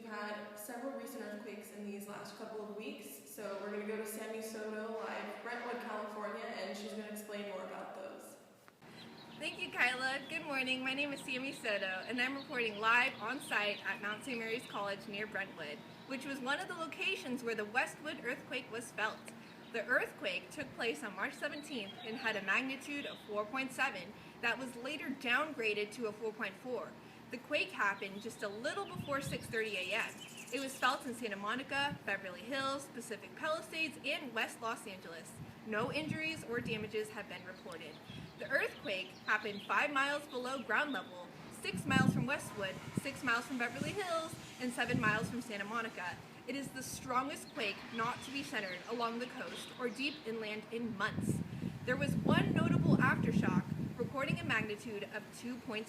we've had several recent earthquakes in these last couple of weeks, so we're going to go to Sammy Soto live, Brentwood, California, and she's going to explain more about those. Thank you, Kyla. Good morning. My name is Sammy Soto, and I'm reporting live on site at Mount St. Mary's College near Brentwood, which was one of the locations where the Westwood earthquake was felt. The earthquake took place on March 17th and had a magnitude of 4.7 that was later downgraded to a 4.4. The quake happened just a little before 6:30 a.m. It was felt in Santa Monica, Beverly Hills, Pacific Palisades, and West Los Angeles. No injuries or damages have been reported. The earthquake happened 5 miles below ground level, 6 miles from Westwood, 6 miles from Beverly Hills, and 7 miles from Santa Monica. It is the strongest quake not to be centered along the coast or deep inland in months. There was one notable aftershock, recording a magnitude of 2.7.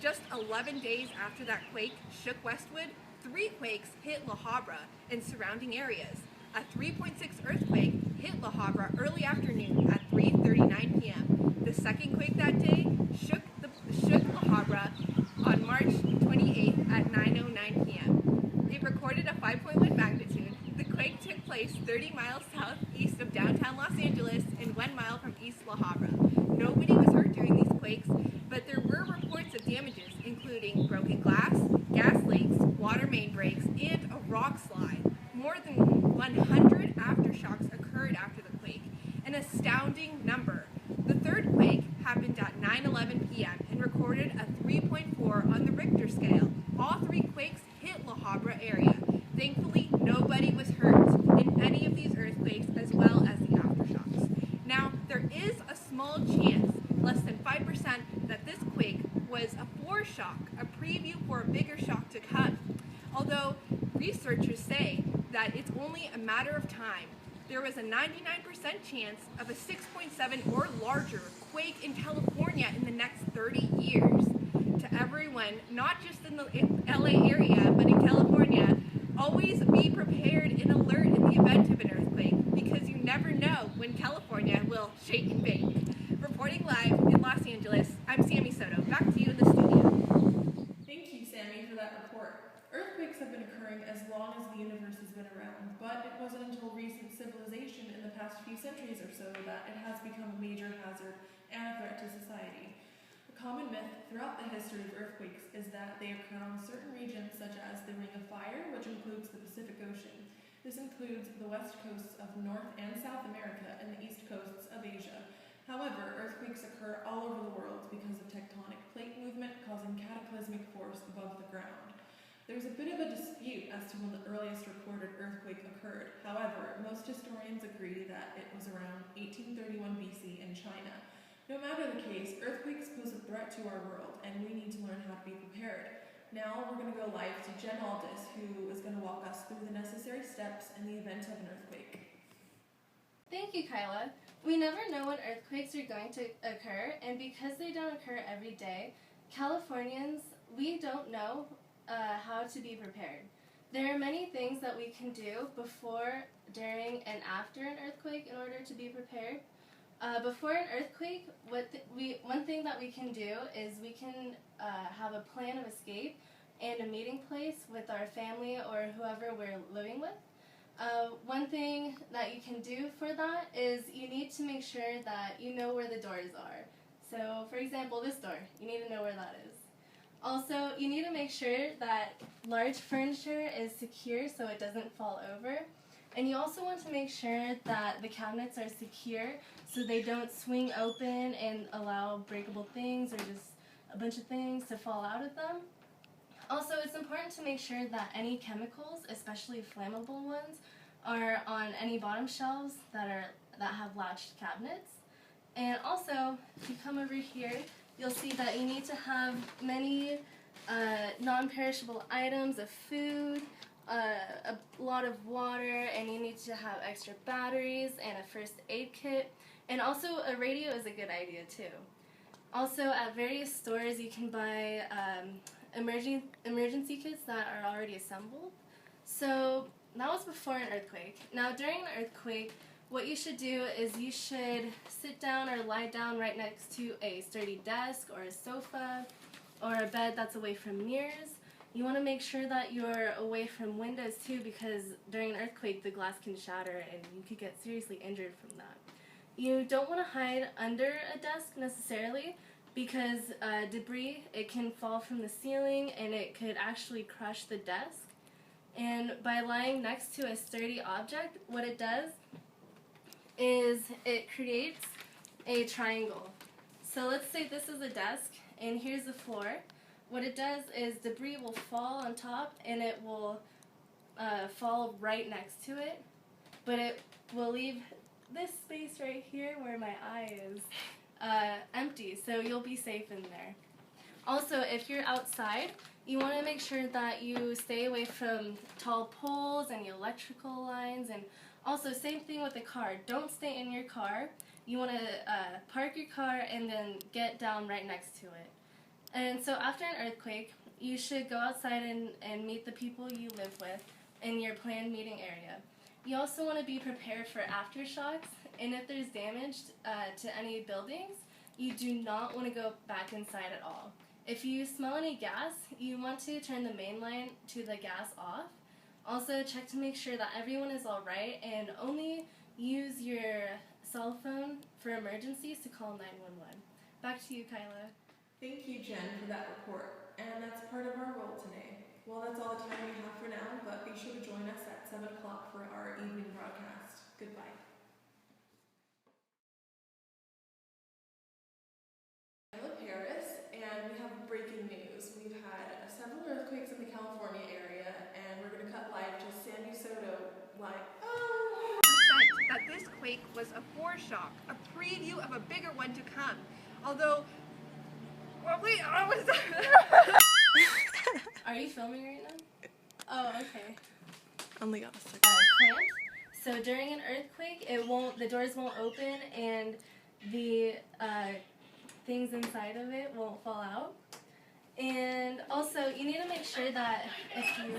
Just 11 days after that quake shook Westwood, 3 quakes hit La Habra and surrounding areas. A 3.6 earthquake hit La Habra early afternoon at 3:39 p.m. The second quake that day shook La Habra on March 28th at 9:09 p.m. It recorded a 5.1 magnitude. The quake took place 30 miles southeast of downtown Los Angeles and 1 mile from East La Habra. Nobody was hurt during these quakes, but there were reports of damages, including broken glass, gas leaks, water main breaks, and a rock slide. More than 100 aftershocks occurred after the quake, an astounding number. The third quake happened at 9:11 p.m. and recorded a 3.4 on the Richter scale. All 3 quakes hit La Habra area. Thankfully, nobody was hurt in any of these earthquakes as well as the aftershocks. Now, there is a small chance, less than 5%, that this quake was a foreshock, a preview for a bigger shock to come. Although researchers say that it's only a matter of time. There was a 99% chance of a 6.7 or larger quake in California in the next 30 years. To everyone, not just in the LA area, but in California, always be prepared and alert in the event of an earthquake, because you never know when California will shake and bake. Reporting live in Los Angeles, I'm Sammy Soto. Back to you in the studio. Thank you, Sammy, for that report. Earthquakes have been occurring as long as the universe has been around, but it wasn't until recent civilization in the past few centuries or so that it has become a major hazard and a threat to society. A common myth throughout the history of earthquakes is that they occur on certain regions such as the Ring of Fire, which includes the Pacific Ocean. This includes the west coasts of North and South America and the east coasts of Asia. However, earthquakes occur all over the world because of tectonic plate movement causing cataclysmic force above the ground. There's a bit of a dispute as to when the earliest recorded earthquake occurred. However, most historians agree that it was around 1831 BC in China. No matter the case, earthquakes pose a threat to our world, and we need to learn how to be prepared. Now we're going to go live to Jen Aldis, who is going to walk us through the necessary steps in the event of an earthquake. Thank you, Kyla. We never know when earthquakes are going to occur, and because they don't occur every day, Californians, we don't know how to be prepared. There are many things that we can do before, during, and after an earthquake in order to be prepared. Before an earthquake, one thing that we can do is we can have a plan of escape and a meeting place with our family or whoever we're living with. One thing that you can do for that is you need to make sure that you know where the doors are. So, for example, this door, you need to know where that is. Also, you need to make sure that large furniture is secure so it doesn't fall over. And you also want to make sure that the cabinets are secure so they don't swing open and allow breakable things or just a bunch of things to fall out of them. Also, it's important to make sure that any chemicals, especially flammable ones, are on any bottom shelves that have latched cabinets. And also, if you come over here, you'll see that you need to have many non-perishable items of food, a lot of water, and you need to have extra batteries and a first aid kit. And also, a radio is a good idea too. Also, at various stores, you can buy emergency kits that are already assembled. So that was before an earthquake. Now, during an earthquake, what you should do is you should sit down or lie down right next to a sturdy desk or a sofa or a bed that's away from mirrors. You want to make sure that you're away from windows too, because during an earthquake the glass can shatter and you could get seriously injured from that. You don't want to hide under a desk necessarily, because debris, it can fall from the ceiling and it could actually crush the desk. And by lying next to a sturdy object, what it does is it creates a triangle. So let's say this is a desk and here's the floor. What it does is debris will fall on top and it will fall right next to it, but it will leave this space right here where my eye is empty, so you'll be safe in there. Also, if you're outside, you want to make sure that you stay away from tall poles and electrical lines, and also same thing with the car. Don't stay in your car. You want to park your car and then get down right next to it. And so after an earthquake, you should go outside and meet the people you live with in your planned meeting area. You also want to be prepared for aftershocks, and if there's damage to any buildings, you do not want to go back inside at all. If you smell any gas, you want to turn the main line to the gas off. Also, check to make sure that everyone is alright, and only use your cell phone for emergencies to call 911. Back to you, Kyla. Thank you, Jen, for that report. And that's part of our role today. Well, that's all the time we have for now, but be sure to join us at 7 o'clock for our evening broadcast. Goodbye. Kyla Paris, and we have breaking news. We've had several earthquakes in the California area, and we're going to cut live to Sammy Soto live. Oh! That this quake was a foreshock, a preview of a bigger one to come. Although, well, wait, I was. Are you filming right now? Oh, okay. Only got a second. Clamp. So during an earthquake, the doors won't open and the things inside of it won't fall out. And also, you need to make sure that if you